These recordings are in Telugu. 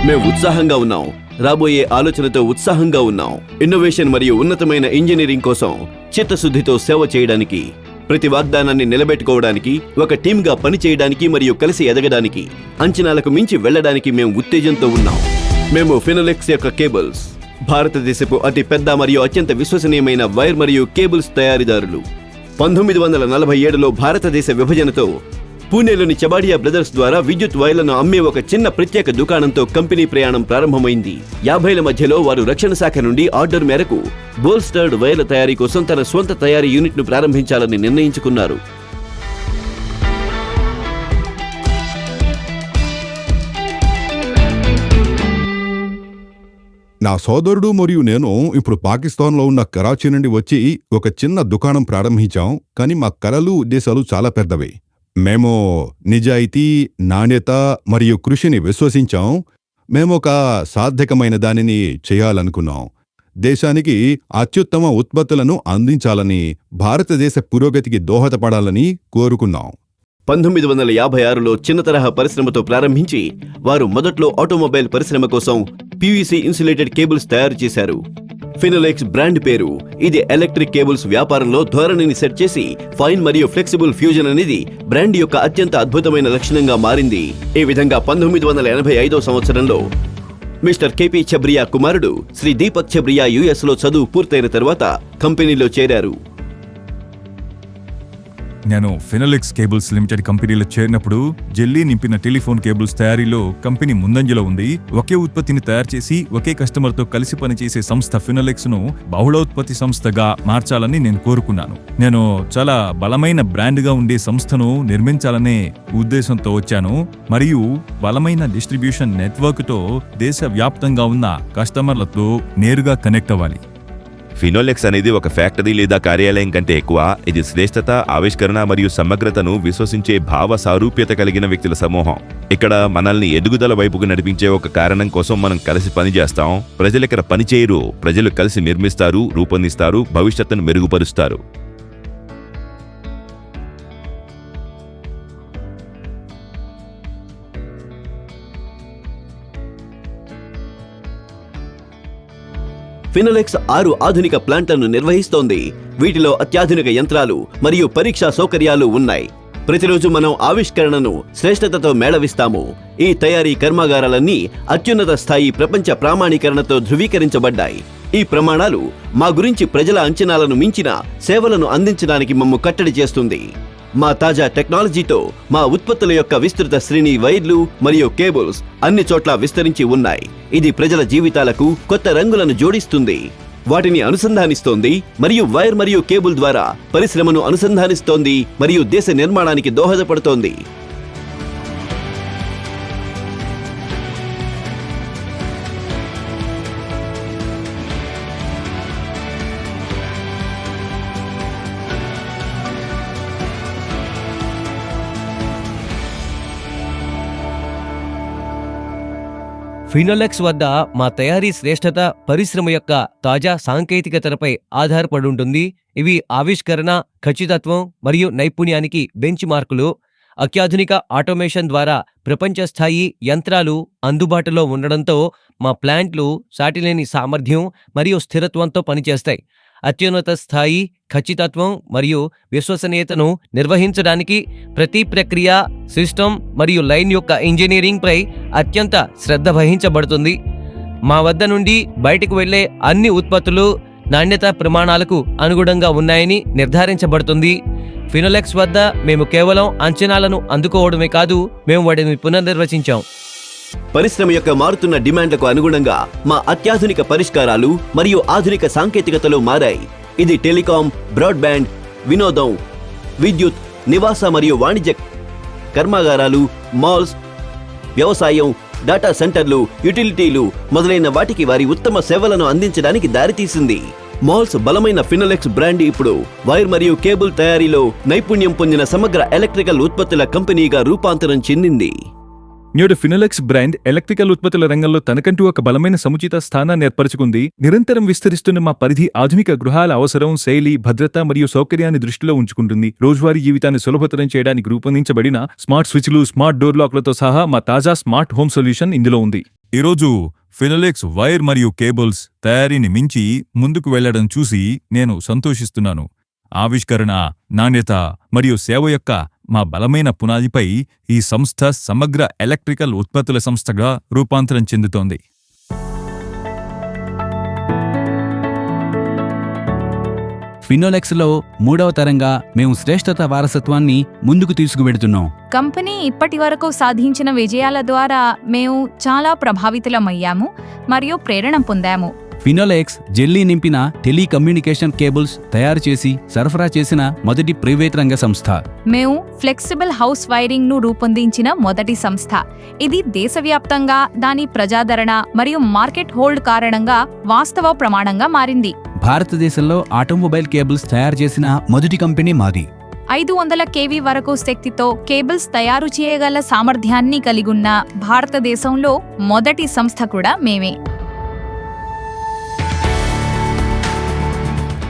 మేము ఉత్సాహంగా ఉన్నాం. రాబోయే ఆలోచనతో ఉత్సాహంగా ఉన్నాం. ఇన్నోవేషన్ మరియు ఉన్నతమైన ఇంజనీరింగ్ కోసం చిత్తశుద్ధితో సేవ చేయడానికి, ప్రతి వాగ్దానాన్ని నిలబెట్టుకోవడానికి, ఒక టీమ్గా పనిచేయడానికి మరియు కలిసి ఎదగడానికి, అంచనాలకు మించి వెళ్లడానికి మేము ఉత్తేజంతో ఉన్నాం. మేము ఫినోలెక్స్ యొక్క కేబుల్స్, భారతదేశపు అతి పెద్ద మరియు అత్యంత విశ్వసనీయమైన వైర్ మరియు కేబుల్స్ తయారీదారులు. 1947లో భారతదేశ విభజనతో పూణేలోని చబాడియా బ్రదర్స్ ద్వారా విద్యుత్ వైర్లను అమ్మే ఒక చిన్న ప్రత్యేక దుకాణంతో కంపెనీ ప్రయాణం ప్రారంభమైంది. 50ల మధ్యలో వారు రక్షణ శాఖ నుండి ఆర్డర్ మేరకు బోల్స్టర్డ్ వైర్ల తయారీ కోసం తన స్వంత తయారీ యూనిట్ను ప్రారంభించాలని నిర్ణయించుకున్నారు. నా సోదరుడు మరియు నేను ఇప్పుడు పాకిస్తాన్లో ఉన్న కరాచీ నుండి వచ్చి ఒక చిన్న దుకాణం ప్రారంభించాం. కానీ మా కలలు ఉద్దేశాలు చాలా పెద్దవి. మేము నిజాయితీ, నాణ్యత మరియు కృషిని విశ్వసించాం. మేమొక సార్థకమైన దానిని చేయాలనుకున్నాం. దేశానికి అత్యుత్తమ ఉత్పత్తులను అందించాలని, భారతదేశ పురోగతికి దోహదపడాలని కోరుకున్నాం. 1956లో చిన్న తరహా పరిశ్రమతో ప్రారంభించి వారు మొదట్లో ఆటోమొబైల్ పరిశ్రమ కోసం పీవీసీ ఇన్సులేటెడ్ కేబుల్స్ తయారు చేశారు. ఫినోలెక్స్ బ్రాండ్ పేరు. ఇది ఎలక్ట్రిక్ కేబుల్స్ వ్యాపారంలో ధోరణిని సెట్ చేసి ఫైన్ మరియు ఫ్లెక్సిబుల్ ఫ్యూజన్ అనేది బ్రాండ్ యొక్క అత్యంత అద్భుతమైన లక్షణంగా మారింది. ఈ విధంగా 1985వ సంవత్సరంలో మిస్టర్ కేపీ ఛబ్రియా కుమారుడు శ్రీ దీపక్ ఛబ్రియా యుఎస్లో చదువు పూర్తయిన తర్వాత కంపెనీలో చేరారు. నేను ఫినోలెక్స్ కేబుల్స్ లిమిటెడ్ కంపెనీలో చేరినప్పుడు జెల్లీ నింపిన టెలిఫోన్ కేబుల్స్ తయారీలో కంపెనీ ముందంజలో ఉంది. ఒకే ఉత్పత్తిని తయారు చేసి ఒకే కస్టమర్తో కలిసి పనిచేసే సంస్థ ఫినోలెక్స్ ను బహుళోత్పత్తి సంస్థగా మార్చాలని నేను కోరుకున్నాను. నేను చాలా బలమైన బ్రాండ్గా ఉండే సంస్థను నిర్మించాలనే ఉద్దేశంతో వచ్చాను మరియు బలమైన డిస్ట్రిబ్యూషన్ నెట్వర్క్తో దేశవ్యాప్తంగా ఉన్న కస్టమర్లతో నేరుగా కనెక్ట్ అవ్వాలి. ఫినోలెక్స్ అనేది ఒక ఫ్యాక్టరీ లేదా కార్యాలయం కంటే ఎక్కువ. ఇది శ్రేష్టత, ఆవిష్కరణ మరియు సమగ్రతను విశ్వసించే భావ సారూప్యత కలిగిన వ్యక్తుల సమూహం. ఇక్కడ మనల్ని ఎదుగుదల వైపుకు నడిపించే ఒక కారణం కోసం మనం కలిసి పనిచేస్తాం. ప్రజలు ఇక్కడ పనిచేయరు, ప్రజలు కలిసి నిర్మిస్తారు, రూపొందిస్తారు, భవిష్యత్తును మెరుగుపరుస్తారు. ఫినోలెక్స్ 6 ఆధునిక ప్లాంట్లను నిర్వహిస్తోంది. వీటిలో అత్యాధునిక యంత్రాలు మరియు పరీక్షా సౌకర్యాలు ఉన్నాయి. ప్రతిరోజు మనం ఆవిష్కరణను శ్రేష్టతతో మేళవిస్తాము. ఈ తయారీ కర్మాగారాలన్నీ అత్యున్నత స్థాయి ప్రపంచ ప్రామాణీకరణతో ధృవీకరించబడ్డాయి. ఈ ప్రమాణాలు మా గురించి ప్రజల అంచనాలను మించిన సేవలను అందించడానికి మమ్ము కట్టడి చేస్తుంది. మా తాజా టెక్నాలజీతో మా ఉత్పత్తుల యొక్క విస్తృత శ్రేణి వైర్లు మరియు కేబుల్స్ అన్ని చోట్ల విస్తరించి ఉన్నాయి. ఇది ప్రజల జీవితాలకు కొత్త రంగులను జోడిస్తుంది, వాటిని అనుసంధానిస్తోంది మరియు వైర్ మరియు కేబుల్ ద్వారా పరిశ్రమను అనుసంధానిస్తోంది మరియు దేశ నిర్మాణానికి దోహదపడుతోంది. ఫినోలెక్స్ వద్ద మా తయారీ శ్రేష్టత పరిశ్రమ యొక్క తాజా సాంకేతికతలపై ఆధారపడి ఉంటుంది. ఇవి ఆవిష్కరణ, ఖచ్చితత్వం మరియు నైపుణ్యానికి బెంచ్ మార్కులు. అత్యాధునిక ఆటోమేషన్ ద్వారా ప్రపంచ స్థాయి యంత్రాలు అందుబాటులో ఉండడంతో మా ప్లాంట్లు సాటిలేని సామర్థ్యం మరియు స్థిరత్వంతో పనిచేస్తాయి. అత్యున్నత స్థాయి ఖచ్చితత్వం మరియు విశ్వసనీయతను నిర్వహించడానికి ప్రతి ప్రక్రియ, సిస్టమ్ మరియు లైన్ యొక్క ఇంజనీరింగ్పై అత్యంత శ్రద్ధ వహించబడుతుంది. మా వద్ద నుండి బయటకు వెళ్లే అన్ని ఉత్పత్తులు నాణ్యతా ప్రమాణాలకు అనుగుణంగా ఉన్నాయని నిర్ధారించబడుతుంది. ఫినోలెక్స్ వద్ద మేము కేవలం అంచనాలను అందుకోవడమే కాదు, మేము వాటిని పునర్నిర్వచించాం. పరిశ్రమ యొక్క మారుతున్న డిమాండ్లకు అనుగుణంగా మా అత్యాధునిక పరిష్కారాలు మరియు ఆధునిక సాంకేతికతలు మారాయి. ఇది టెలికాం, బ్రాడ్బ్యాండ్, వినోదం, విద్యుత్, నివాస మరియు వాణిజ్య కర్మాగారాలు, మాల్స్, వ్యవసాయం, డేటా సెంటర్లు, యుటిలిటీలు మొదలైన వాటికి వారి ఉత్తమ సేవలను అందించడానికి దారితీసింది. మాల్స్ బలమైన ఫినోలెక్స్ బ్రాండ్ ఇప్పుడు వైర్ మరియు కేబుల్ తయారీలో నైపుణ్యం పొందిన సమగ్ర ఎలక్ట్రికల్ ఉత్పత్తుల కంపెనీగా రూపాంతరం చెందింది. నేడు ఫినోలెక్స్ బ్రాండ్ ఎలక్ట్రికల్ ఉత్పత్తుల రంగంలో తనకంటూ ఒక బలమైన సముచిత స్థానాన్ని ఏర్పరచుకుంది. నిరంతరం విస్తరిస్తున్న మా పరిధి ఆధునిక గృహాల అవసరం, శైలి, భద్రత మరియు సౌకర్యాన్ని దృష్టిలో ఉంచుకుంటుంది. రోజువారీ జీవితాన్ని సులభతరం చేయడానికి రూపొందించబడిన స్మార్ట్ స్విచ్లు, స్మార్ట్ డోర్ లాక్లతో సహా మా తాజా స్మార్ట్ హోమ్ సొల్యూషన్ ఇందులో ఉంది. ఈరోజు ఫినోలెక్స్ వైర్ మరియు కేబుల్స్ తయారీని మించి ముందుకు వెళ్లడం చూసి నేను సంతోషిస్తున్నాను. ఆవిష్కరణ, నాణ్యత మరియు సేవ యొక్క మా బలమైన పునాదిపై ఈ సంస్థ సమగ్ర ఎలక్ట్రికల్ ఉత్పత్తుల సంస్థగా రూపాంతరం చెందుతోంది. ఫినోలెక్స్లో 3వ తరంగా మేము శ్రేష్ఠత వారసత్వాన్ని ముందుకు తీసుకువెడుతున్నాం. కంపెనీ ఇప్పటి వరకు సాధించిన విజయాల ద్వారా మేము చాలా ప్రభావితులమయ్యాము మరియు ప్రేరణ పొందాము. ఫినోలెక్స్ జెల్లీ నింపిన టెలికమ్యూనికేషన్ కేబుల్స్ తయారు చేసి సరఫరా చేసిన మొదటి ప్రైవేట్ రంగ సంస్థ. మేము ఫ్లెక్సిబుల్ హౌస్ వైరింగ్ ను రూపొందించిన మొదటి సంస్థ. ఇది దేశవ్యాప్తంగా దాని ప్రజాదరణ మరియు మార్కెట్ హోల్డ్ కారణంగా వాస్తవ ప్రమాణంగా మారింది. భారతదేశంలో ఆటోమొబైల్ కేబుల్స్ తయారు చేసిన మొదటి కంపెనీ మాది. 500 kV వరకు శక్తితో కేబుల్స్ తయారు చేయగల సామర్థ్యాన్ని కలిగున్న భారతదేశంలో మొదటి సంస్థ కూడా మేమే.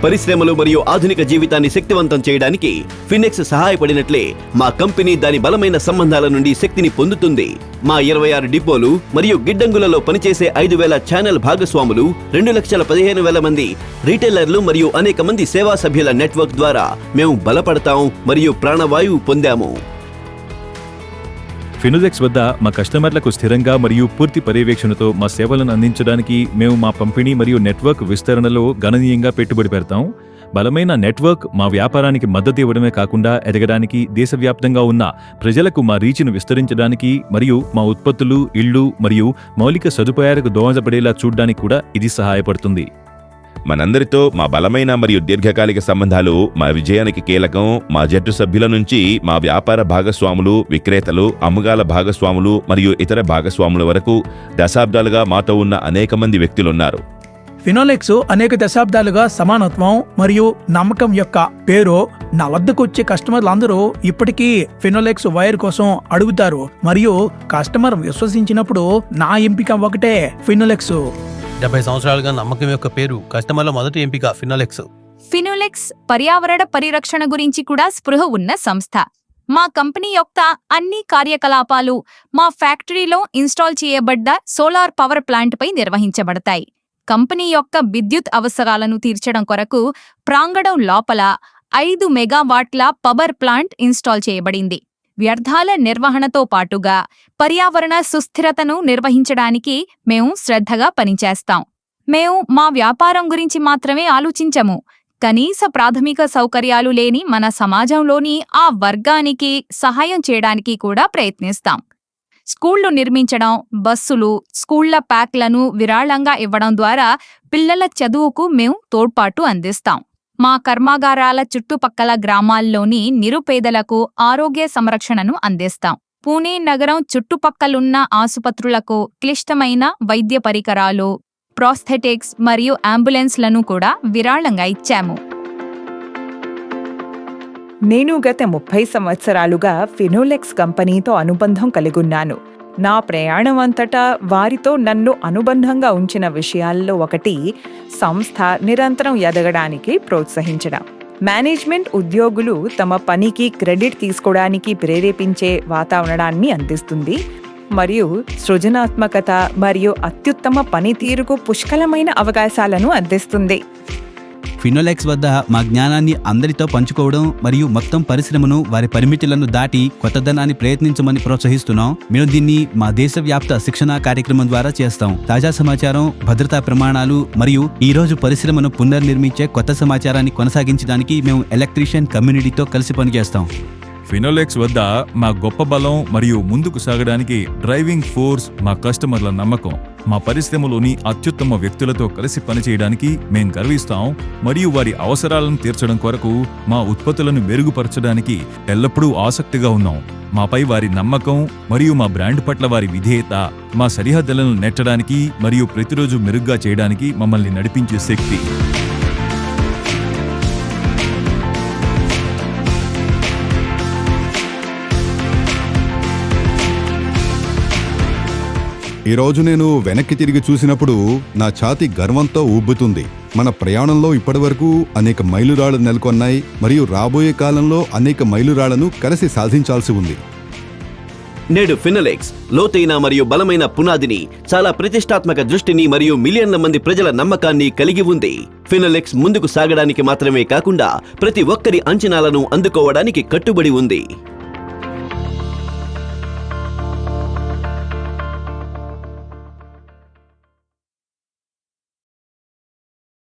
పరిశ్రమలు మరియు ఆధునిక జీవితాన్ని శక్తివంతం చేయడానికి ఫినెక్స్ సహాయపడినట్లే మా కంపెనీ దాని బలమైన సంబంధాల నుండి శక్తిని పొందుతుంది. మా 26 డిపోలు మరియు గిడ్డంగులలో పనిచేసే 5,000 ఛానల్ భాగస్వాములు, 2,15,000 మంది రీటైలర్లు మరియు అనేక మంది సేవా సభ్యుల నెట్వర్క్ ద్వారా మేము బలపడతాం మరియు ప్రాణవాయువు పొందాము. ఫినోలెక్స్ వద్ద మా కస్టమర్లకు స్థిరంగా మరియు పూర్తి పర్యవేక్షణతో మా సేవలను అందించడానికి మేము మా పంపిణీ మరియు నెట్వర్క్ విస్తరణలో గణనీయంగా పెట్టుబడి పెడతాం. బలమైన నెట్వర్క్ మా వ్యాపారానికి మద్దతు ఇవ్వడమే కాకుండా ఎదగడానికి, దేశవ్యాప్తంగా ఉన్న ప్రజలకు మా రీచ్ను విస్తరించడానికి మరియు మా ఉత్పత్తులు, ఇళ్ళు మరియు మౌలిక సదుపాయాలకు దోహదపడేలా చూడడానికి కూడా ఇది సహాయపడుతుంది. మనందరితో మా బలమైన మరియు దీర్ఘకాలిక సంబంధాలు మా విజయానికి కీలకం. మా జట్టు సభ్యుల నుంచి మా వ్యాపార భాగస్వాములు, విక్రేతలు, అమ్మకాల భాగస్వాములు మరియు ఇతర భాగస్వాముల వరకు దశాబ్దాలుగా మాతో ఉన్న అనేక మంది వ్యక్తులున్నారు. ఫినోలెక్స్ అనేక దశాబ్దాలుగా సమానత్వం మరియు నమ్మకం యొక్క పేరు. నా వద్దకు వచ్చే కస్టమర్లందరూ ఇప్పటికీ ఫినోలెక్స్ వైర్ కోసం అడుగుతారు మరియు కస్టమర్ విశ్వసించినప్పుడు నా ఎంపిక ఒకటే, ఫినోలెక్స్. 70 సంవత్సరాలుగా నమ్మకం యొక్క పేరు. కస్టమర్ల మొదటి ఎంపిక ఫినోలెక్స్. ఫినోలెక్స్ పర్యావరణ పరిరక్షణ గురించి కూడా స్పృహ ఉన్న సంస్థ. మా కంపెనీ యొక్క అన్ని కార్యకలాపాలు మా ఫ్యాక్టరీలో ఇన్స్టాల్ చేయబడ్డ సోలార్ పవర్ ప్లాంట్ పై నిర్వహించబడతాయి. కంపెనీ యొక్క విద్యుత్ అవసరాలను తీర్చడం కొరకు ప్రాంగణం లోపల 5 మెగావాట్ల పవర్ ప్లాంట్ ఇన్స్టాల్ చేయబడింది. వ్యర్థాల నిర్వహణతో పాటుగా పర్యావరణ సుస్థిరతను నిర్వహించడానికి మేము శ్రద్ధగా పనిచేస్తాం. మేము మా వ్యాపారం గురించి మాత్రమే ఆలోచించము. కనీస ప్రాథమిక సౌకర్యాలు లేని మన సమాజంలోని ఆ వర్గానికి సహాయం చేయడానికి కూడా ప్రయత్నిస్తాం. స్కూళ్లు నిర్మించడం, బస్సులు, స్కూళ్ల ప్యాక్లను విరాళంగా ఇవ్వడం ద్వారా పిల్లల చదువుకు మేము తోడ్పాటు అందిస్తాం. మా కర్మాగారాల చుట్టుపక్కల గ్రామాల్లోని నిరుపేదలకు ఆరోగ్య సంరక్షణను అందిస్తాం. పూణే నగరం చుట్టుపక్కలున్న ఆసుపత్రులకు క్లిష్టమైన వైద్య పరికరాలు, ప్రోస్థెటిక్స్ మరియు అంబులెన్స్లను కూడా విరాళంగా ఇచ్చాము. నేను గత 30 సంవత్సరాలుగా ఫినోలెక్స్ కంపెనీతో అనుబంధం కలిగున్నాను. నా ప్రయాణం అంతటా వారితో నన్ను అనుబంధంగా ఉంచిన విషయాల్లో ఒకటి సంస్థ నిరంతరం ఎదగడానికి ప్రోత్సహించడం. మేనేజ్మెంట్ ఉద్యోగులు తమ పనికి క్రెడిట్ తీసుకోవడానికి ప్రేరేపించే వాతావరణాన్ని అందిస్తుంది మరియు సృజనాత్మకత మరియు అత్యుత్తమ పనితీరుకు పుష్కలమైన అవకాశాలను అందిస్తుంది. ఫినోలెక్స్ వద్ద మా జ్ఞానాన్ని అందరితో పంచుకోవడం మరియు మొత్తం పరిశ్రమను వారి పరిమితులను దాటి కొత్తదనాన్ని ప్రయత్నించమని ప్రోత్సహిస్తున్నాం. మేము దీన్ని మా దేశవ్యాప్త శిక్షణా కార్యక్రమం ద్వారా చేస్తాం. తాజా సమాచారం, భద్రతా ప్రమాణాలు మరియు ఈ రోజు పరిశ్రమను పునర్నిర్మించే కొత్త సమాచారాన్ని కొనసాగించడానికి మేము ఎలక్ట్రీషియన్ కమ్యూనిటీతో కలిసి పనిచేస్తాం. ఫినోలెక్స్ వద్ద మా గొప్ప బలం మరియు ముందుకు సాగడానికి డ్రైవింగ్ ఫోర్స్ మా కస్టమర్ల నమ్మకం. మా పరిశ్రమలోని అత్యుత్తమ వ్యక్తులతో కలిసి పనిచేయడానికి మేం గర్విస్తాం మరియు వారి అవసరాలను తీర్చడం కొరకు మా ఉత్పత్తులను మెరుగుపరచడానికి ఎల్లప్పుడూ ఆసక్తిగా ఉన్నాం. మాపై వారి నమ్మకం మరియు మా బ్రాండ్ పట్ల వారి విధేయత మా సరిహద్దులను నెట్టడానికి మరియు ప్రతిరోజు మెరుగ్గా చేయడానికి మమ్మల్ని నడిపించే శక్తి. ఈరోజు నేను వెనక్కి తిరిగి చూసినప్పుడు నా ఛాతీ గర్వంతో ఉబ్బుతుంది. మన ప్రయాణంలో ఇప్పటివరకు అనేక మైలురాళ్లు నెలకొన్నాయి మరియు రాబోయే కాలంలో అనేక మైలురాళ్లను కలిసి సాధించాల్సి ఉంది. నేడు ఫినోలెక్స్ లోతైన మరియు బలమైన పునాదిని, చాలా ప్రతిష్టాత్మక దృష్టిని మరియు మిలియన్ల మంది ప్రజల నమ్మకాన్ని కలిగి ఉంది. ఫినోలెక్స్ ముందుకు సాగడానికి మాత్రమే కాకుండా ప్రతి ఒక్కరి అంచనాలను అందుకోవడానికి కట్టుబడి ఉంది.